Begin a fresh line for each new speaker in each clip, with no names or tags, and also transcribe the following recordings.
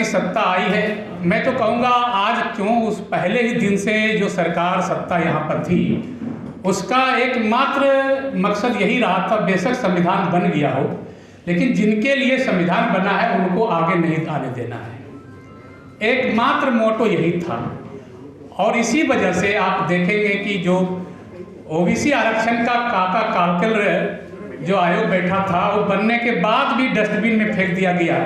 की सत्ता आई है, मैं तो कहूँगा आज क्यों उस पहले ही दिन से जो सरकार सत्ता यहाँ पर थी उसका एकमात्र मकसद यही रहा था, बेशक संविधान बन गया हो लेकिन जिनके लिए संविधान बना है उनको आगे नहीं आने देना है, एकमात्र मोटो यही था। और इसी वजह से आप देखेंगे कि जो ओबीसी आरक्षण का काका कालकल जो आयोग बैठा था वो बनने के बाद भी डस्टबिन में फेंक दिया गया,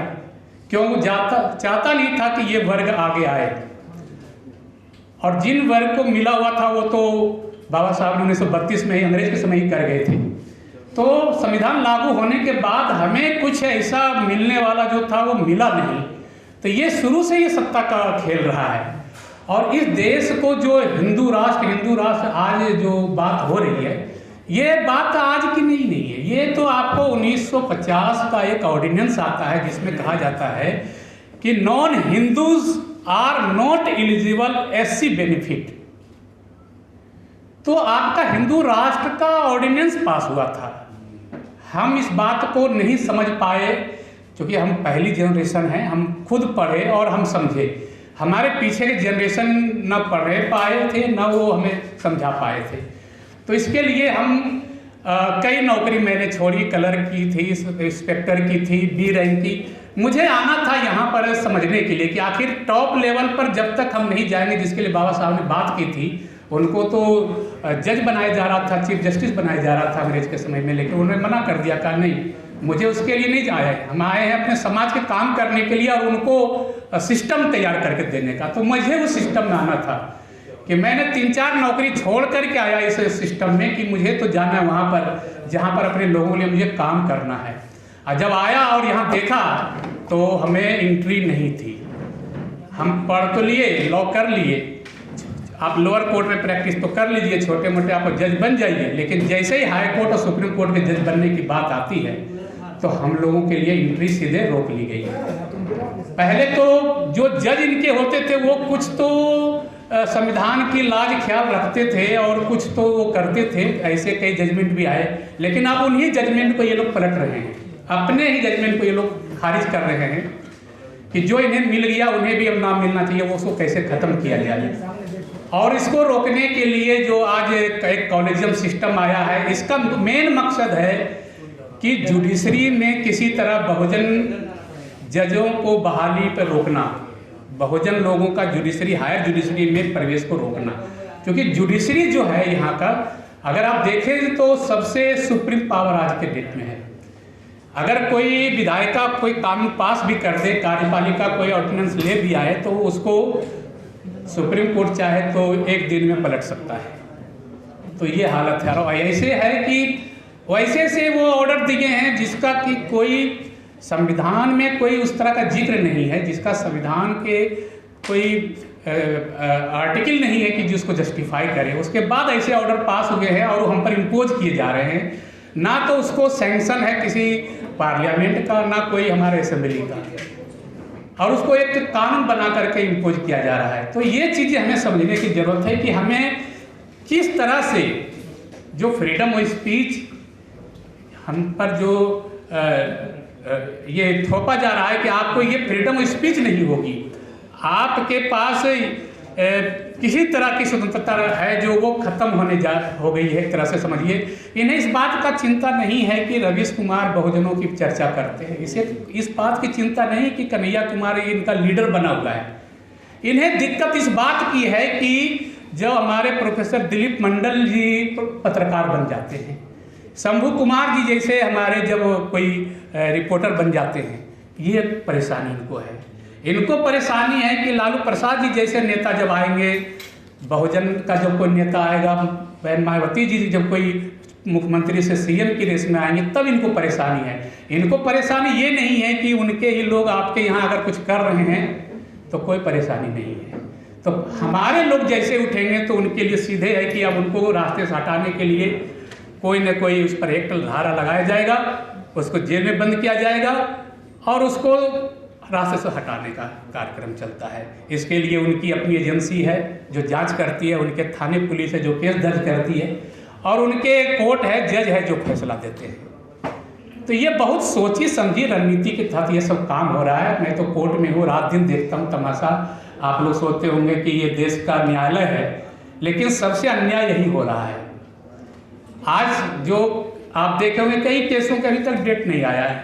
क्यों? वो चाहता नहीं था कि ये वर्ग आगे आए। और जिन वर्ग को मिला हुआ था वो तो बाबा साहब ने 1932 में ही अंग्रेज के समय ही कर गए थे। तो संविधान लागू होने के बाद हमें कुछ ऐसा मिलने वाला जो था वो मिला नहीं। तो ये शुरू से ये सत्ता का खेल रहा है। और इस देश को जो हिंदू राष्ट्र आज जो बात हो रही है, ये बात आज की नहीं है। ये तो आपको 1950 का एक ऑर्डिनेंस आता है जिसमें कहा जाता है कि non Hindus are not eligible SC benefit. तो आपका हिंदू राष्ट्र का ऑर्डिनेंस पास हुआ था। हम इस बात को नहीं समझ पाए क्योंकि हम पहली जनरेशन हैं, हम खुद पढ़े और हम समझे। हमारे पीछे के जनरेशन न पढ़ पाए थे न वो हमें समझा पाए थे। तो इसके लिए हम कई नौकरी मैंने छोड़ी, कलर की थी, इंस्पेक्टर की थी, बी रैंक की। मुझे आना था यहाँ पर समझने के लिए कि आखिर टॉप लेवल पर जब तक हम नहीं जाएंगे, जिसके लिए बाबा साहब ने बात की थी, उनको तो जज बनाया जा रहा था, चीफ जस्टिस बनाया जा रहा था अंग्रेज के समय में, लेकिन उन्होंने मना कर दिया, कहा नहीं मुझे उसके लिए नहीं आए, हम आए हैं अपने समाज के काम करने के लिए और उनको सिस्टम तैयार करके देने का। तो मुझे उस सिस्टम में आना था कि मैंने 3-4 नौकरी छोड़ करके आया इस सिस्टम में कि मुझे तो जाना है वहाँ पर जहाँ पर अपने लोगों के लिए मुझे काम करना है। और जब आया और यहाँ देखा तो हमें एंट्री नहीं थी। हम पढ़ तो लिए, लॉ कर लिए, आप लोअर कोर्ट में प्रैक्टिस तो कर लीजिए, छोटे मोटे आप जज बन जाइए, लेकिन जैसे ही हाई कोर्ट और सुप्रीम कोर्ट के जज बनने की बात आती है तो हम लोगों के लिए एंट्री सीधे रोक ली गई। पहले तो जो जज इनके होते थे वो कुछ तो संविधान की लाज ख्याल रखते थे और कुछ तो वो करते थे, ऐसे कई जजमेंट भी आए, लेकिन अब उन्हीं जजमेंट को ये लोग पलट रहे हैं, अपने ही जजमेंट को ये लोग खारिज कर रहे हैं कि जो इन्हें मिल गया उन्हें भी अब नाम मिलना चाहिए, वो उसको कैसे ख़त्म किया जाए। और इसको रोकने के लिए जो आज एक कॉलेजियम सिस्टम आया है, इसका मेन मकसद है कि जुडिशरी में किसी तरह बहुजन जजों को बहाली पर रोकना, बहुजन लोगों का जुडिशरी, हायर जुडिशरी में प्रवेश को रोकना। क्योंकि जुडिशरी जो है यहाँ का, अगर आप देखें तो सबसे सुप्रीम पावर आज के डेट में है। अगर कोई विधायिका कोई कानून पास भी कर दे, कार्यपालिका कोई ऑर्डिनेंस ले भी आए, तो उसको सुप्रीम कोर्ट चाहे तो एक दिन में पलट सकता है। तो ये हालत है। और ऐसे है कि वैसे से वो ऑर्डर दिए हैं जिसका कि कोई संविधान में कोई उस तरह का जिक्र नहीं है, जिसका संविधान के कोई आर्टिकल नहीं है कि जिसको जस्टिफाई करे। उसके बाद ऐसे ऑर्डर पास हुए हैं और हम पर इम्पोज किए जा रहे हैं। ना तो उसको सैंक्शन है किसी पार्लियामेंट का, ना कोई हमारे असेंबली का, और उसको एक कानून बना करके इम्पोज किया जा रहा है। तो ये चीज़ें हमें समझने की ज़रूरत है कि हमें किस तरह से जो फ्रीडम ऑफ स्पीच हम पर जो ये थोपा जा रहा है कि आपको ये फ्रीडम ऑफ स्पीच नहीं होगी, आपके पास किसी तरह की स्वतंत्रता है जो वो खत्म हो गई है, एक तरह से समझिए। इन्हें इस बात का चिंता नहीं है कि रवीश कुमार बहुजनों की चर्चा करते हैं, इसे इस बात की चिंता नहीं कि कन्हैया कुमार इनका लीडर बना हुआ है। इन्हें दिक्कत इस बात की है कि जब हमारे प्रोफेसर दिलीप मंडल जी पत्रकार बन जाते हैं, शंभू कुमार जी जैसे हमारे जब कोई रिपोर्टर बन जाते हैं, ये परेशानी इनको है। इनको परेशानी है कि लालू प्रसाद जी जैसे नेता जब आएंगे, बहुजन का जब कोई नेता आएगा, बहन मायावती जी जब कोई मुख्यमंत्री से सीएम की रेस में आएंगे, तब इनको परेशानी है। इनको परेशानी ये नहीं है कि उनके ही लोग आपके यहाँ अगर कुछ कर रहे हैं तो कोई परेशानी नहीं है। तो हमारे लोग जैसे उठेंगे तो उनके लिए सीधे है कि अब उनको रास्ते से हटाने के लिए कोई न कोई उस पर एक धारा लगाया जाएगा, उसको जेल में बंद किया जाएगा और उसको रास्ते से हटाने का कार्यक्रम चलता है। इसके लिए उनकी अपनी एजेंसी है जो जांच करती है, उनके थाने पुलिस है जो केस दर्ज करती है, और उनके कोर्ट है, जज है जो फैसला देते हैं। तो ये बहुत सोची समझी रणनीति के तहत ये सब काम हो रहा है। मैं तो कोर्ट में हूँ, रात दिन देखता हूँ तमाशा। आप लोग सोचते होंगे कि ये देश का न्यायालय है, लेकिन सबसे अन्याय यही हो रहा है। आज जो आप देखे होंगे कई केसों का अभी तक डेट नहीं आया है,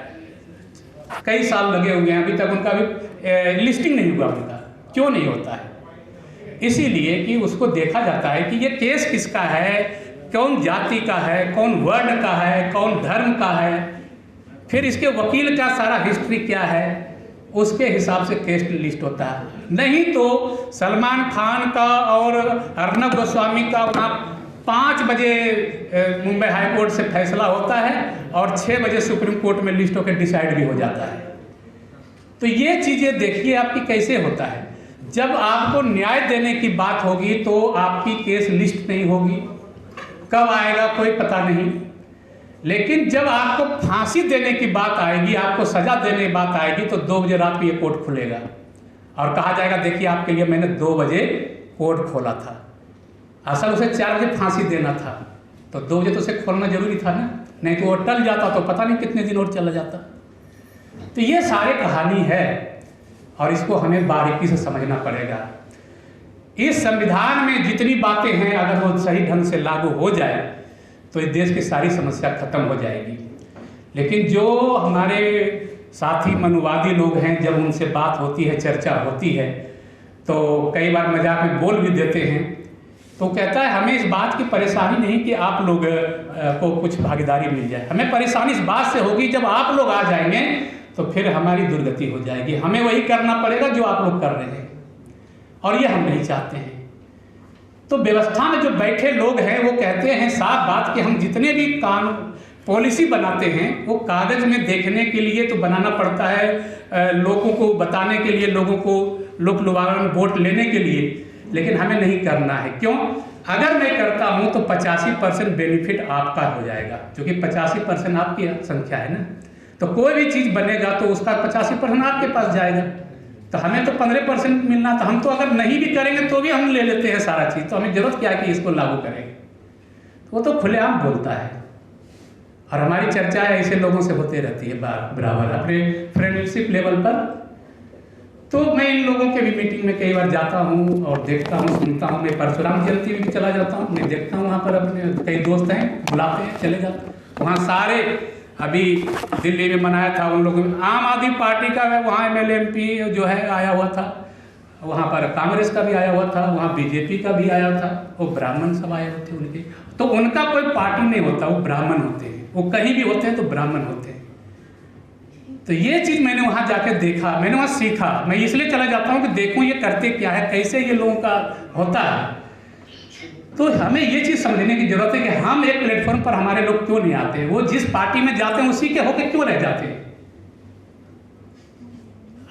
कई साल लगे हुए हैं, अभी तक उनका भी लिस्टिंग नहीं हुआ। उनका क्यों नहीं होता है? इसीलिए कि उसको देखा जाता है कि ये केस किसका है, कौन जाति का है, कौन वर्ण का है, कौन धर्म का है, फिर इसके वकील का सारा हिस्ट्री क्या है, उसके हिसाब से केस लिस्ट होता है। नहीं तो सलमान खान का और अर्नब गोस्वामी का वहाँ 5 बजे मुंबई हाई कोर्ट से फैसला होता है और 6 बजे सुप्रीम कोर्ट में लिस्ट होकर डिसाइड भी हो जाता है। तो ये चीज़ें देखिए आपकी कैसे होता है। जब आपको न्याय देने की बात होगी तो आपकी केस लिस्ट नहीं होगी, कब आएगा कोई पता नहीं। लेकिन जब आपको फांसी देने की बात आएगी, आपको सजा देने की बात आएगी, तो 2 बजे रात को ये कोर्ट खुलेगा और कहा जाएगा देखिए आपके लिए मैंने 2 बजे कोर्ट खोला था। असल उसे 4 बजे फांसी देना था, तो 2 बजे तो उसे खोलना जरूरी था ना, नहीं तो वो टल जाता तो पता नहीं कितने दिन और चला जाता। तो ये सारी कहानी है और इसको हमें बारीकी से समझना पड़ेगा। इस संविधान में जितनी बातें हैं अगर वो सही ढंग से लागू हो जाए तो इस देश की सारी समस्या खत्म हो जाएगी। लेकिन जो हमारे साथी मनुवादी लोग हैं, जब उनसे बात होती है, चर्चा होती है, तो कई बार मजाक में बोल भी देते हैं। तो कहता है हमें इस बात की परेशानी नहीं कि आप लोग को कुछ भागीदारी मिल जाए, हमें परेशानी इस बात से होगी जब आप लोग आ जाएंगे तो फिर हमारी दुर्गति हो जाएगी, हमें वही करना पड़ेगा जो आप लोग कर रहे हैं, और ये हम नहीं चाहते हैं। तो व्यवस्था में जो बैठे लोग हैं वो कहते हैं साफ बात कि हम जितने भी कानून पॉलिसी बनाते हैं वो कागज में देखने के लिए तो बनाना पड़ता है, लोगों को बताने के लिए, लोगों को लोक लुभावन वोट लेने के लिए, लेकिन हमें नहीं करना है। क्यों? अगर मैं करता हूं तो 85% बेनिफिट आपका हो जाएगा, क्योंकि 85% आपकी संख्या है ना। तो कोई भी चीज़ बनेगा तो उसका 85% आपके पास जाएगा, तो हमें तो 15% मिलना था। हम तो अगर नहीं भी करेंगे तो भी हम ले लेते हैं सारा चीज़, तो हमें जरूरत क्या है कि इसको लागू करेंगे। वो तो खुलेआम बोलता है और हमारी चर्चाएं ऐसे लोगों से होते रहती है बराबर अपने फ्रेंडशिप लेवल पर। तो मैं इन लोगों के भी मीटिंग में कई बार जाता हूँ और देखता हूँ, सुनता हूँ। मैं परशुराम जयंती में भी चला जाता हूँ, मैं देखता हूँ वहाँ पर अपने कई दोस्त हैं, बुलाते हैं, चले जाते हैं वहाँ। सारे अभी दिल्ली में मनाया था उन लोगों में, आम आदमी पार्टी का वहाँ MLA MP जो है आया हुआ था, वहाँ पर कांग्रेस का भी आया हुआ था, वहाँ BJP का भी आया था, वो ब्राह्मण सब आए हुए थे उनके। तो उनका कोई पार्टी नहीं होता, वो ब्राह्मण होते हैं, वो कहीं भी होते हैं तो ब्राह्मण होते हैं। तो ये चीज़ मैंने वहाँ जाके देखा, मैंने वहाँ सीखा। मैं इसलिए चला जाता हूँ कि देखूँ ये करते क्या है, कैसे ये लोगों का होता है। तो हमें ये चीज़ समझने की जरूरत है कि हम एक प्लेटफॉर्म पर हमारे लोग क्यों नहीं आते, वो जिस पार्टी में जाते हैं उसी के होके क्यों रह जाते हैं।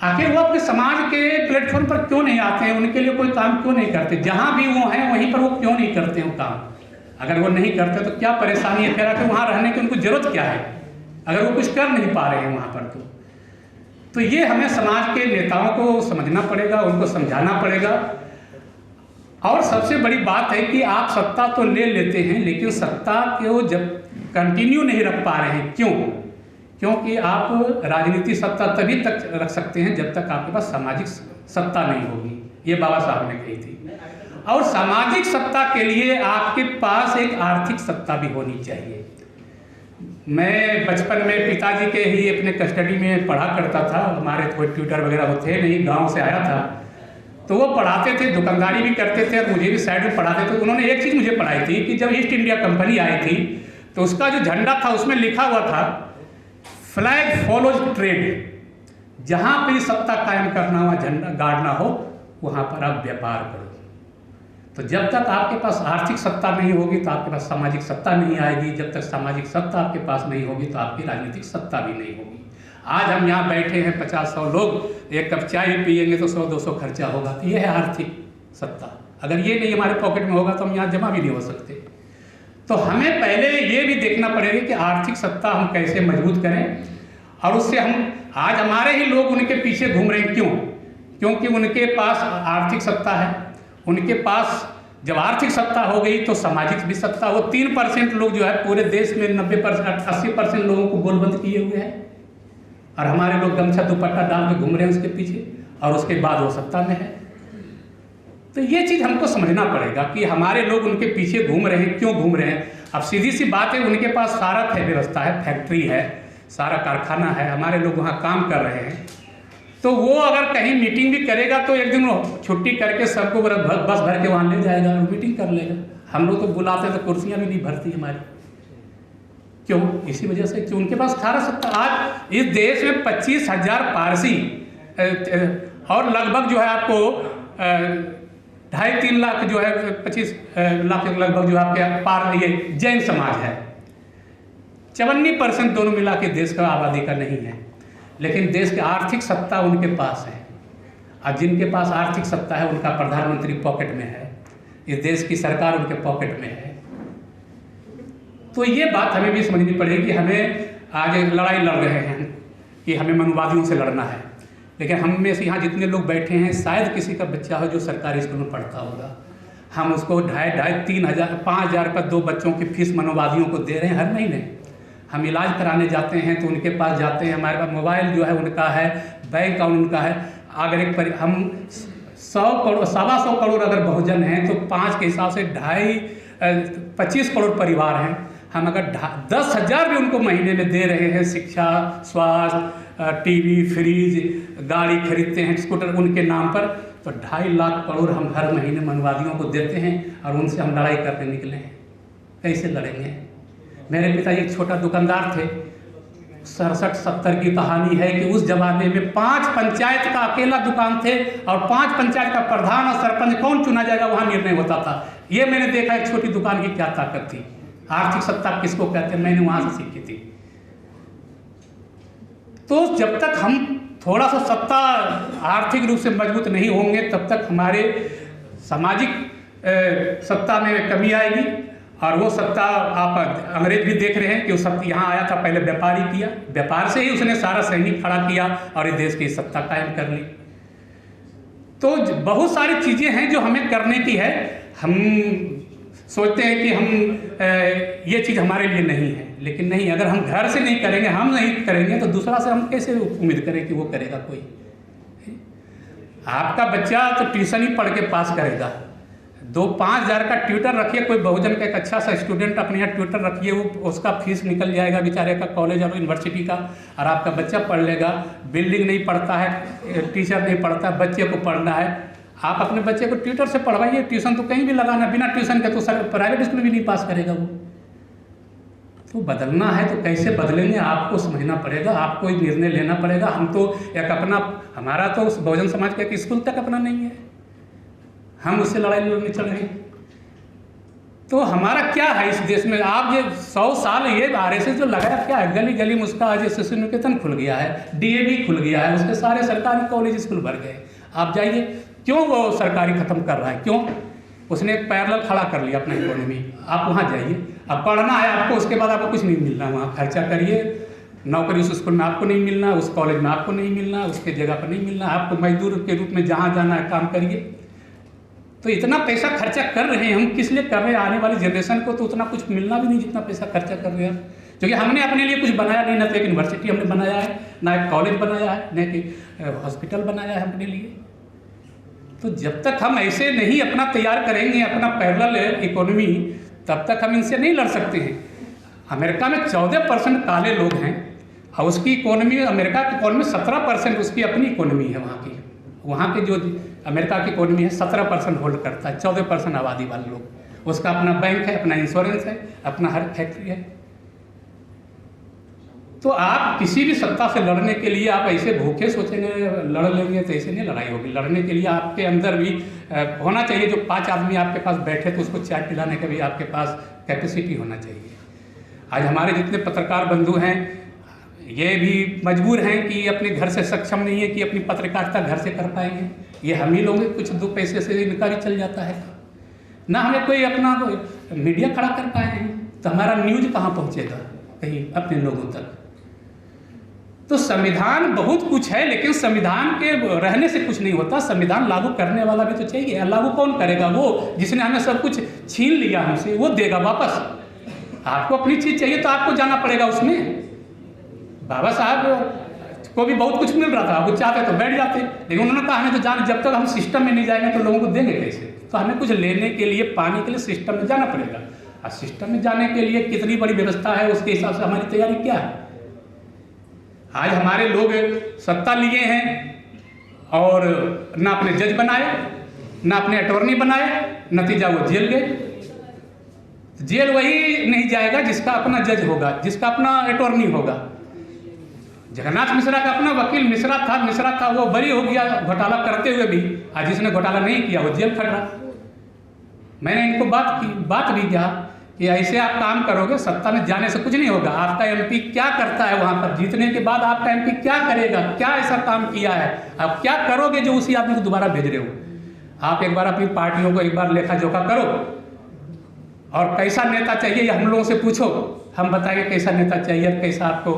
आखिर वो अपने समाज के प्लेटफॉर्म पर क्यों नहीं आते हैं, उनके लिए कोई काम क्यों नहीं करते, जहां भी वो हैं वहीं पर वो क्यों नहीं करते हैं काम। अगर वो नहीं करते तो क्या परेशानी है, फिर आकर वहाँ रहने की उनको जरूरत क्या है, अगर वो कुछ कर नहीं पा रहे हैं वहाँ पर। तो ये हमें समाज के नेताओं को समझना पड़ेगा, उनको समझाना पड़ेगा। और सबसे बड़ी बात है कि आप सत्ता तो ले लेते हैं, लेकिन सत्ता को जब कंटिन्यू नहीं रख पा रहे हैं, क्यों? क्योंकि आप राजनीतिक सत्ता तभी तक रख सकते हैं जब तक आपके पास सामाजिक सत्ता नहीं होगी, ये बाबा साहब ने कही थी। और सामाजिक सत्ता के लिए आपके पास एक आर्थिक सत्ता भी होनी चाहिए। मैं बचपन में पिताजी के ही अपने कस्टडी में पढ़ा करता था, हमारे कोई ट्यूटर वगैरह थे नहीं, गाँव से आया था, तो वो पढ़ाते थे, दुकानदारी भी करते थे और मुझे भी साइड में पढ़ाते थे। उन्होंने एक चीज़ मुझे पढ़ाई थी कि जब ईस्ट इंडिया कंपनी आई थी तो उसका जो झंडा था उसमें लिखा हुआ था फ्लैग फॉलोज ट्रेड। जहाँ पर सत्ता कायम करना हुआ, झंडा गाड़ना हो, वहाँ पर आप व्यापार करो। तो जब तक आपके पास आर्थिक सत्ता नहीं होगी तो आपके पास सामाजिक सत्ता नहीं आएगी, जब तक सामाजिक सत्ता आपके पास नहीं होगी तो आपकी राजनीतिक सत्ता भी नहीं होगी। आज हम यहाँ बैठे हैं 50-100 लोग, एक कप चाय भी पियेंगे तो 100-200 खर्चा होगा, तो ये है आर्थिक सत्ता। अगर ये नहीं हमारे पॉकेट में होगा तो हम यहाँ जमा भी नहीं हो सकते। तो हमें पहले ये भी देखना पड़ेगा कि आर्थिक सत्ता हम कैसे मजबूत करें, और उससे हम आज हमारे ही लोग उनके पीछे घूम रहे हैं। क्यों? क्योंकि उनके पास आर्थिक सत्ता है, उनके पास जब आर्थिक सत्ता हो गई तो सामाजिक भी सत्ता हो। 3% लोग जो है पूरे देश में 90% 80% लोगों को गोलबंद किए हुए हैं, और हमारे लोग गमछा दुपट्टा डाल के घूम रहे हैं उसके पीछे, और उसके बाद वो सत्ता में है। तो ये चीज़ हमको समझना पड़ेगा कि हमारे लोग उनके पीछे घूम रहे हैं, क्यों घूम रहे हैं। अब सीधी सी बात है, उनके पास सारा व्यवस्था है, फैक्ट्री है, सारा कारखाना है, हमारे लोग वहाँ काम कर रहे हैं। तो वो अगर कहीं मीटिंग भी करेगा तो एक दिन वो छुट्टी करके सबको बस भर के वहाँ ले जाएगा और मीटिंग कर लेगा। हम लोग तो बुलाते हैं तो कुर्सियाँ भी नहीं भरती हमारी, क्यों? इसी वजह से कि उनके पास सारा सत्ता। आज इस देश में 25,000 पारसी और लगभग जो है आपको 2.5-3 लाख जो है 25 लाख लगभग जो आपके ये जैन समाज है। 54% दोनों मिला के देश का आबादी का नहीं है, लेकिन देश की आर्थिक सत्ता उनके पास है। और जिनके पास आर्थिक सत्ता है उनका प्रधानमंत्री पॉकेट में है, इस देश की सरकार उनके पॉकेट में है। तो ये बात हमें भी समझनी पड़ेगी कि हमें आज लड़ाई लड़ रहे हैं कि हमें मनुवादियों से लड़ना है, लेकिन हम में से यहाँ जितने लोग बैठे हैं शायद किसी का बच्चा हो जो सरकारी स्कूल में पढ़ता होगा। हम उसको 2,500, 3,000, 5,000 का 2 बच्चों की फीस मनोवादियों को दे रहे हैं हर महीने। हम इलाज कराने जाते हैं तो उनके पास जाते हैं, हमारे पास मोबाइल जो है उनका है, बैंक अकाउंट उनका है। अगर हम 100 करोड़ 125 करोड़ अगर बहुजन हैं तो 5 के हिसाब से 25 करोड़ परिवार हैं। हम अगर 10,000 भी उनको महीने में दे रहे हैं, शिक्षा, स्वास्थ्य, टीवी, फ्रिज, गाड़ी खरीदते हैं, स्कूटर उनके नाम पर, तो 2.5 लाख करोड़ हम हर महीने मनवादियों को देते हैं और उनसे हम लड़ाई करने निकले हैं। कैसे लड़ेंगे? मेरे पिता एक छोटा दुकानदार थे। 67-70 की कहानी है कि उस जमाने में 5 पंचायत का अकेला दुकान थे और 5 पंचायत का प्रधान और सरपंच कौन चुना जाएगा वहाँ निर्णय होता था। ये मैंने देखा एक छोटी दुकान की क्या ताकत थी। आर्थिक सत्ता किसको कहते हैं, मैंने वहाँ से सीखी थी। तो जब तक हम थोड़ा सा सत्ता आर्थिक रूप से मजबूत नहीं होंगे तब तक हमारे सामाजिक सत्ता में कमी आएगी। और वो सत्ता आप अंग्रेज भी देख रहे हैं कि वो सत्ता यहाँ आया था, पहले व्यापारी किया, व्यापार से ही उसने सारा सैनिक खड़ा किया और इस देश की सत्ता कायम कर ली। तो बहुत सारी चीज़ें हैं जो हमें करने की है। हम सोचते हैं कि हम ये चीज़ हमारे लिए नहीं है, लेकिन नहीं, अगर हम घर से नहीं करेंगे, हम नहीं करेंगे तो दूसरा से हम कैसे उम्मीद करें कि वो करेगा कोई। आपका बच्चा तो ट्यूशन ही पढ़ के पास करेगा। 2-5 हज़ार का ट्यूटर रखिए, कोई बहुजन का एक अच्छा सा स्टूडेंट अपने यहाँ ट्यूटर रखिए, वो उसका फीस निकल जाएगा बेचारे का कॉलेज और यूनिवर्सिटी का, और आपका बच्चा पढ़ लेगा। बिल्डिंग नहीं पढ़ता है, टीचर नहीं पढ़ता, बच्चे को पढ़ना है, आप अपने बच्चे को ट्यूटर से पढ़वाइए। ट्यूशन तो कहीं भी लगाना, बिना ट्यूशन के तो सर प्राइवेट स्कूल भी नहीं पास करेगा वो। तो बदलना है तो कैसे बदलेंगे, आपको समझना पड़ेगा, आपको एक निर्णय लेना पड़ेगा। हम तो एक अपना, हमारा तो उस बहुजन समाज का एक स्कूल तक अपना नहीं है, हम उससे लड़ाई लड़ने चल रहे हैं। तो हमारा क्या है इस देश में? आप ये 100 साल ये RSS जो लगाया क्या है? गली गली में उसका आज शिशु निकेतन खुल गया है, DAV खुल गया है, उसके सारे सरकारी कॉलेज स्कूल भर गए। आप जाइए, क्यों वो सरकारी ख़त्म कर रहा है? क्यों? उसने एक पैरेलल खड़ा कर लिया अपना इकोनॉमी। आप वहाँ जाइए, अब पढ़ना है आपको, उसके बाद आपको कुछ नहीं मिलना, वहाँ खर्चा करिए, नौकरी उस स्कूल में आपको नहीं मिलना, उस कॉलेज में आपको नहीं मिलना, उसके जगह पर नहीं मिलना, आपको मजदूर के रूप में जहाँ जाना है काम करिए। तो इतना पैसा खर्चा कर रहे हैं हम, किस लिए कर रहे हैं? आने वाली जनरेशन को तो उतना कुछ मिलना भी नहीं जितना पैसा खर्चा कर रहे हैं, क्योंकि हमने अपने लिए कुछ बनाया नहीं, ना तो एक यूनिवर्सिटी हमने बनाया है, ना एक कॉलेज बनाया है, ना एक हॉस्पिटल बनाया है अपने लिए। तो जब तक हम ऐसे नहीं अपना तैयार करेंगे अपना पैरेलल इकोनॉमी, तब तक हम इनसे नहीं लड़ सकते हैं। अमेरिका में 14% काले लोग हैं और उसकी इकोनॉमी, अमेरिका की इकोनॉमी 17% उसकी अपनी इकोनॉमी है। वहाँ के जो अमेरिका की इकोनॉमी है 17% होल्ड करता है, 14% आबादी वाले लोग, उसका अपना बैंक है, अपना इंश्योरेंस है, अपना हर फैक्ट्री है। तो आप किसी भी सत्ता से लड़ने के लिए आप ऐसे भूखे सोचेंगे लड़ लेंगे तो ऐसे नहीं लड़ाई होगी। लड़ने के लिए आपके अंदर भी होना चाहिए, जो 5 आदमी आपके पास बैठे तो उसको चाय पिलाने का भी आपके पास कैपेसिटी होना चाहिए। आज हमारे जितने पत्रकार बंधु हैं ये भी मजबूर हैं कि अपने घर से सक्षम नहीं है कि अपनी पत्रकारिता घर से कर पाएंगे। ये हम ही लोग कुछ 2 पैसे से इनका भी चल जाता है ना, हमें कोई अपना मीडिया खड़ा कर पाए हैं तो हमारा न्यूज़ कहाँ पहुँचेगा कहीं अपने लोगों तक। तो संविधान बहुत कुछ है, लेकिन संविधान के रहने से कुछ नहीं होता, संविधान लागू करने वाला भी तो चाहिए। लागू कौन करेगा? वो जिसने हमें सब कुछ छीन लिया हमसे, वो देगा वापस। आपको अपनी चीज़ चाहिए तो आपको जाना पड़ेगा उसमें। बाबा साहब को भी बहुत कुछ मिल रहा था, वो चाहते तो बैठ जाते, लेकिन उन्होंने कहा हमें तो जान, जब तक हम सिस्टम में नहीं जाएंगे तो लोगों को देंगे कैसे? तो हमें कुछ लेने के लिए, पाने के लिए सिस्टम में जाना पड़ेगा। और सिस्टम में जाने के लिए कितनी बड़ी व्यवस्था है, उसके हिसाब से हमारी तैयारी क्या है। आज हमारे लोग सत्ता लिए हैं और ना अपने जज बनाए, ना अपने अटॉर्नी बनाए, नतीजा वो जेल गए। जेल वही नहीं जाएगा जिसका अपना जज होगा, जिसका अपना अटॉर्नी होगा। जगन्नाथ मिश्रा का अपना वकील मिश्रा था, वो बरी हो गया घोटाला करते हुए भी। आज जिसने घोटाला नहीं किया वो जेल खड़ रहा। मैंने इनको बात भी किया कि ऐसे आप काम करोगे, सत्ता में जाने से कुछ नहीं होगा। आपका एमपी क्या करता है वहाँ पर, जीतने के बाद आपका एमपी क्या करेगा, क्या ऐसा काम किया है, आप क्या करोगे जो उसी आदमी को दोबारा भेज रहे हो। आप एक बार अपनी पार्टियों को एक बार लेखा जोखा करो, और कैसा नेता चाहिए हम लोगों से पूछो, हम बताएंगे कैसा नेता चाहिए, कैसा आपको।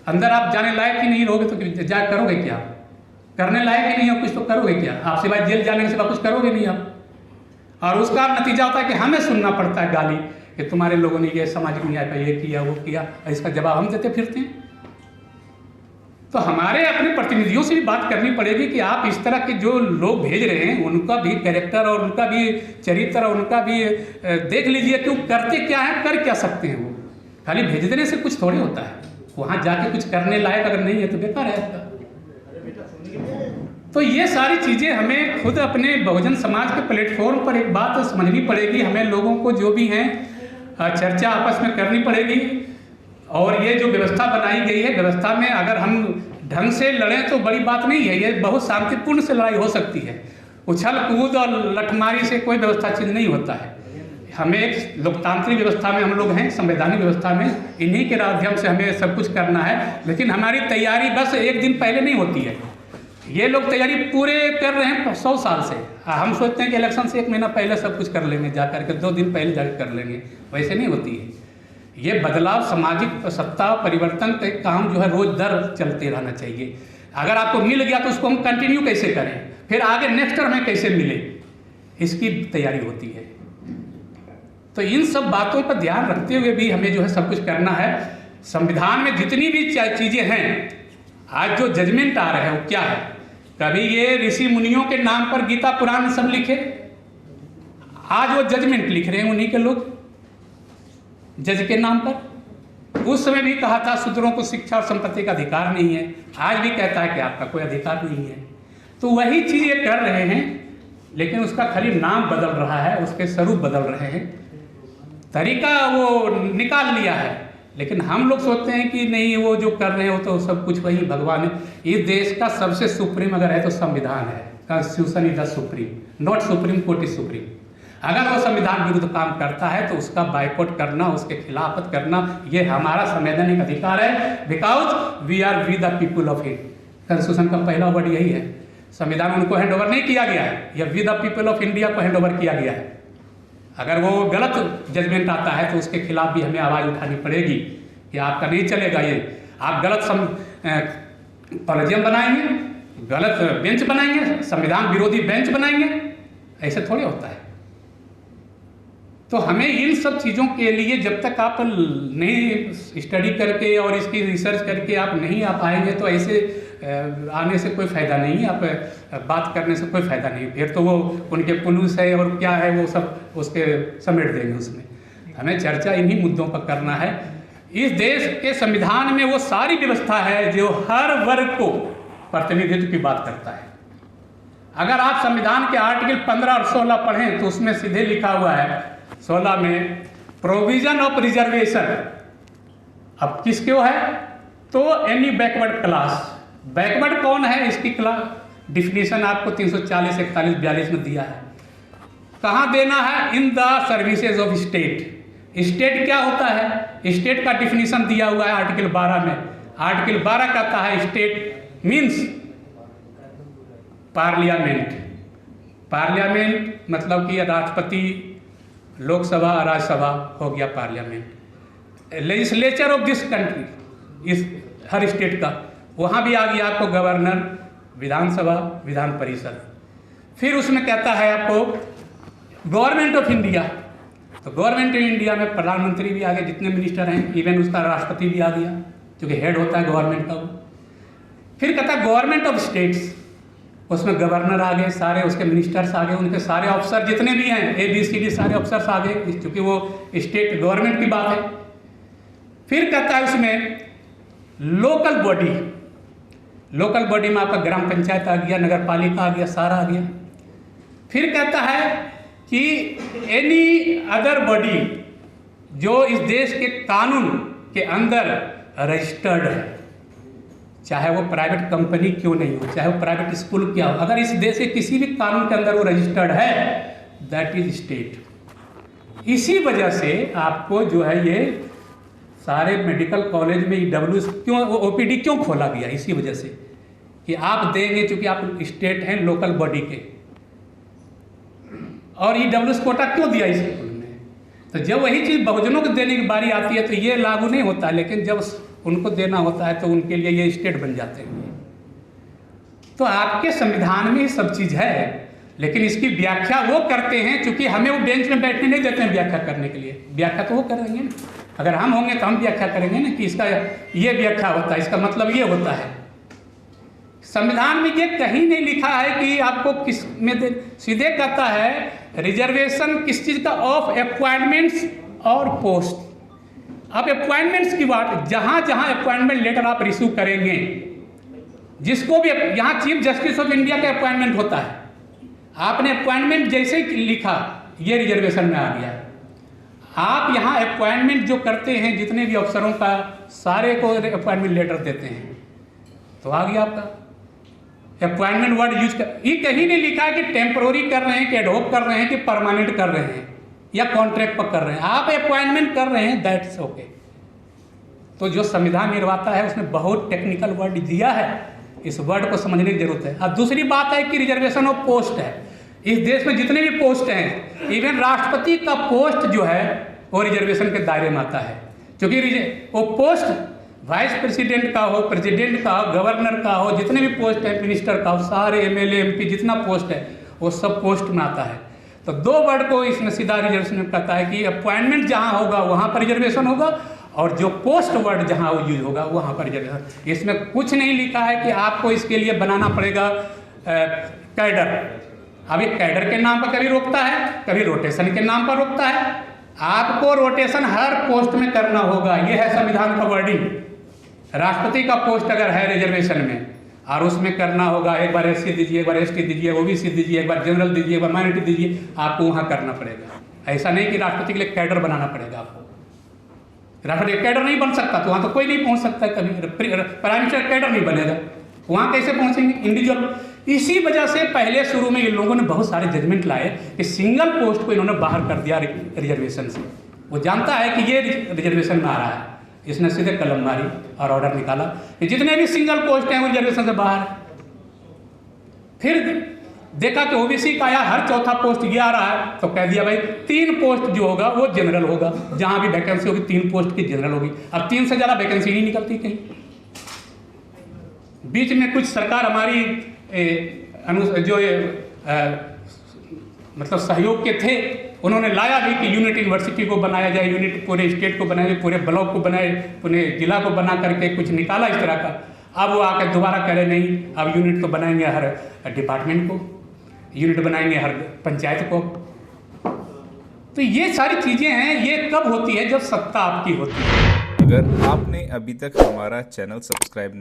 अंदर आप जाने लायक ही नहीं रहोगे तो जा करोगे क्या? करने लायक ही नहीं हो कुछ तो करोगे क्या? आप सिवाय जेल जाने के सिवा कुछ करोगे नहीं आप। और उसका नतीजा होता है कि हमें सुनना पड़ता है गाली कि तुम्हारे लोगों ने ये सामाजिक न्याय पर ये किया वो किया, इसका जवाब हम देते फिरते हैं। तो हमारे अपने प्रतिनिधियों से भी बात करनी पड़ेगी कि आप इस तरह के जो लोग भेज रहे हैं उनका भी कैरेक्टर और उनका भी चरित्र और उनका भी देख लीजिए कि वो करते क्या है, कर क्या सकते हैं। वो खाली भेज देने से कुछ थोड़ी होता है, वहाँ जाके कुछ करने लायक अगर नहीं है तो बेकार है आपका। तो ये सारी चीज़ें हमें खुद अपने बहुजन समाज के प्लेटफॉर्म पर एक बात समझनी पड़ेगी। हमें लोगों को जो भी हैं चर्चा आपस में करनी पड़ेगी। और ये जो व्यवस्था बनाई गई है, व्यवस्था में अगर हम ढंग से लड़ें तो बड़ी बात नहीं है, ये बहुत शांतिपूर्ण से लड़ाई हो सकती है। उछल कूद और लठमारी से कोई व्यवस्था चीज नहीं होता है। हमें एक लोकतांत्रिक व्यवस्था में हम लोग हैं, संवैधानिक व्यवस्था में, इन्हीं के माध्यम से हमें सब कुछ करना है। लेकिन हमारी तैयारी बस एक दिन पहले नहीं होती है। ये लोग तैयारी पूरे कर रहे हैं 100 साल से। हम सोचते हैं कि इलेक्शन से 1 महीना पहले सब कुछ कर लेंगे, जा करके 2 दिन पहले जाकर कर लेंगे, वैसे नहीं होती है। ये बदलाव, सामाजिक सत्ता परिवर्तन का काम जो है रोज दर चलते रहना चाहिए। अगर आपको मिल गया तो उसको हम कंटिन्यू कैसे करें, फिर आगे नेक्स्ट टर्म में कैसे मिले, इसकी तैयारी होती है। तो इन सब बातों पर ध्यान रखते हुए भी हमें जो है सब कुछ करना है। संविधान में जितनी भी चीज़ें हैं, आज जो जजमेंट आ रहे हैं वो क्या है? कभी ये ऋषि मुनियों के नाम पर गीता पुराण सब लिखे, आज वो जजमेंट लिख रहे हैं उन्हीं के लोग जज के नाम पर। उस समय भी कहा था शूद्रों को शिक्षा और संपत्ति का अधिकार नहीं है, आज भी कहता है कि आपका कोई अधिकार नहीं है। तो वही चीज़ ये कर रहे हैं, लेकिन उसका खाली नाम बदल रहा है, उसके स्वरूप बदल रहे हैं, तरीका वो निकाल लिया है। लेकिन हम लोग सोचते हैं कि नहीं, वो जो कर रहे हैं वो तो सब कुछ वही भगवान है। इस देश का सबसे सुप्रीम अगर है तो संविधान है। Constitution is the supreme, not supreme court is supreme. अगर वो संविधान विरुद्ध काम करता है तो उसका बाइकआउट करना, उसके खिलाफत करना, ये हमारा संवैधानिक अधिकार है। Because we are we the people of India. Constitution का पहला वर्ड यही है। संविधान उनको हैंड ओवर नहीं किया गया है, यह we the people of India को हैंड ओवर किया गया है। अगर वो गलत जजमेंट आता है तो उसके खिलाफ भी हमें आवाज़ उठानी पड़ेगी कि आपका नहीं चलेगा ये। आप गलत कॉलेजियम बनाएंगे, गलत बेंच बनाएंगे, संविधान विरोधी बेंच बनाएंगे, ऐसे थोड़े होता है। तो हमें इन सब चीज़ों के लिए जब तक आप नहीं स्टडी करके और इसकी रिसर्च करके आप नहीं आ पाएंगे तो ऐसे आने से कोई फ़ायदा नहीं है, आप बात करने से कोई फ़ायदा नहीं। फिर तो वो उनके पुलिस है और क्या है वो सब उसके समेट देंगे उसमें। हमें चर्चा इन्हीं मुद्दों पर करना है। इस देश के संविधान में वो सारी व्यवस्था है जो हर वर्ग को प्रतिनिधित्व की बात करता है। अगर आप संविधान के आर्टिकल 15 और 16 पढ़ें तो उसमें सीधे लिखा हुआ है 16 में प्रोविजन ऑफ रिजर्वेशन। अब किसके वो है? तो एनी बैकवर्ड क्लास। बैकवर्ड कौन है इसकी डिफिनीशन आपको 340, 41, 42 में दिया है। कहाँ देना है? In the services of state. State क्या होता है? स्टेट का डिफिनीशन दिया हुआ है आर्टिकल 12 में। आर्टिकल 12 कहता है स्टेट मीन्स पार्लियामेंट। पार्लियामेंट मतलब कि राष्ट्रपति, लोकसभा, राज्यसभा हो गया parliament. Legislature of this country, इस हर स्टेट का वहाँ भी आ गया आपको गवर्नर, विधानसभा, विधान परिषद। फिर उसमें कहता है आपको गवर्नमेंट ऑफ इंडिया, तो गवर्नमेंट ऑफ इंडिया में प्रधानमंत्री भी आ गए, जितने मिनिस्टर हैं, इवन उसका राष्ट्रपति भी आ गया क्योंकि हेड होता है गवर्नमेंट का वो। फिर कहता है गवर्नमेंट ऑफ स्टेट्स, उसमें गवर्नर आ गए, सारे उसके मिनिस्टर्स आ गए, उनके सारे ऑफिसर जितने भी हैं ABCD सारे ऑफिसर्स आ गए, क्योंकि वो स्टेट गवर्नमेंट की बात है। फिर कहता है उसमें लोकल बॉडी, लोकल बॉडी में आपका ग्राम पंचायत आ गया, नगर पालिका आ गया, सारा आ गया। फिर कहता है कि एनी अदर बॉडी जो इस देश के कानून के अंदर रजिस्टर्ड है, चाहे वो प्राइवेट कंपनी क्यों नहीं हो, चाहे वो प्राइवेट स्कूल क्या हो, अगर इस देश के किसी भी कानून के अंदर वो रजिस्टर्ड है, दैट इज स्टेट। इसी वजह से आपको जो है ये सारे मेडिकल कॉलेज में EWS क्यों, OPD क्यों खोला गया, इसी वजह से कि आप देंगे, चूंकि आप स्टेट हैं लोकल बॉडी के। और EWS कोटा क्यों दिया स्कूल में, तो जब वही चीज़ बहुजनों को देने की बारी आती है तो ये लागू नहीं होता, लेकिन जब उनको देना होता है तो उनके लिए ये स्टेट बन जाते हैं। तो आपके संविधान में ये सब चीज़ है, लेकिन इसकी व्याख्या वो करते हैं, क्योंकि हमें वो बेंच में बैठने नहीं देते हैं व्याख्या करने के लिए। व्याख्या तो वो करेंगे ना, अगर हम होंगे तो हम व्याख्या करेंगे ना कि इसका ये व्याख्या होता है, इसका मतलब ये होता है। संविधान में ये कहीं नहीं लिखा है कि आपको किस में सीधे कहता है रिजर्वेशन किस चीज़ का, ऑफ अपॉइंटमेंट्स और पोस्ट। अब अपॉइंटमेंट्स की बात, जहाँ जहाँ अपॉइंटमेंट लेटर आप रिसीव करेंगे, जिसको भी, यहाँ चीफ जस्टिस ऑफ इंडिया का अपॉइंटमेंट होता है, आपने अपॉइंटमेंट जैसे ही लिखा ये रिजर्वेशन में आ गया। आप यहाँ अपॉइंटमेंट जो करते हैं जितने भी अफसरों का, सारे को अपॉइंटमेंट लेटर देते हैं, तो आ गया आपका अपॉइंटमेंट वर्ड यूज कर। ये कहीं नहीं लिखा है कि टेम्पोररी कर रहे हैं, कि एडहोक कर रहे हैं, कि परमानेंट कर रहे हैं या कॉन्ट्रैक्ट पर कर रहे हैं। आप अपॉइंटमेंट कर रहे हैं, दैट्स ओके। तो जो संविधान निर्माता है उसने बहुत टेक्निकल वर्ड दिया है, इस वर्ड को समझने की जरूरत है। अब दूसरी बात है कि रिजर्वेशन ऑफ पोस्ट है। इस देश में जितने भी पोस्ट हैं, इवन राष्ट्रपति का पोस्ट जो है वो रिजर्वेशन के दायरे में आता है, क्योंकि वो पोस्ट वाइस प्रेसिडेंट का हो, प्रेसिडेंट का हो, गवर्नर का हो, जितने भी पोस्ट है, मिनिस्टर का हो, सारे MLA MP जितना पोस्ट है वो सब पोस्ट में आता है। तो दो वर्ड को इसमें सीधा रिजर्वेशन में कहता है कि अपॉइंटमेंट जहाँ होगा वहाँ पर रिजर्वेशन होगा, और जो पोस्ट वर्ड जहाँ यूज होगा वहाँ पर रिजर्वेशन। इसमें कुछ नहीं लिखा है कि आपको इसके लिए बनाना पड़ेगा कैडर। अब एक कैडर के नाम पर कभी रोकता है, कभी रोटेशन के नाम पर रोकता है। आपको रोटेशन हर पोस्ट में करना होगा, यह है संविधान का वर्डिंग। राष्ट्रपति का पोस्ट अगर है रिजर्वेशन में और उसमें करना होगा, एक बार SC दीजिए, एक बार ST दीजिए, OBC दीजिए, एक बार जनरल दीजिए, एक बार माइनॉरिटी दीजिए, आपको वहाँ करना पड़ेगा। ऐसा नहीं कि राष्ट्रपति के लिए कैडर बनाना पड़ेगा आपको। राष्ट्रपति कैडर नहीं बन सकता, तो वहाँ तो कोई नहीं पहुँच सकता है कभी। प्राइम मिनिस्टर कैडर नहीं बनेगा, वहाँ कैसे पहुँचेंगे इंडिविजुअल। इसी वजह से पहले शुरू में इन लोगों ने बहुत सारे जजमेंट लाए कि सिंगल पोस्ट को इन्होंने बाहर कर दिया रिजर्वेशन से। वो जानता है कि ये रिजर्वेशन में आ रहा है, इसने सीधे कलम मारी और ऑर्डर निकाला कि जितने भी सिंगल पोस्ट हैं वो रिजर्वेशन से बाहर है। फिर देखा कि OBC का आया हर चौथा पोस्ट ये आ रहा है, तो कह दिया भाई 3 पोस्ट जो होगा वो जनरल होगा। जहां भी वैकेंसी होगी 3 पोस्ट की जनरल होगी। अब 3 से ज़्यादा वैकेंसी नहीं निकलती कहीं। बीच में कुछ सरकार हमारी मतलब सहयोग के थे, उन्होंने लाया भी कि यूनिट यूनिवर्सिटी को बनाया जाए, यूनिट पूरे स्टेट को बनाया जाए, पूरे ब्लॉक को बनाए, पूरे जिला को बना करके कुछ निकाला इस तरह का। अब वो आकर दोबारा करे नहीं, अब यूनिट तो बनाएंगे हर डिपार्टमेंट को, यूनिट बनाएंगे हर पंचायत को। तो ये सारी चीज़ें हैं, ये कब होती है? जब सत्ता आपकी होती है।
अगर आपने अभी तक हमारा चैनल सब्सक्राइब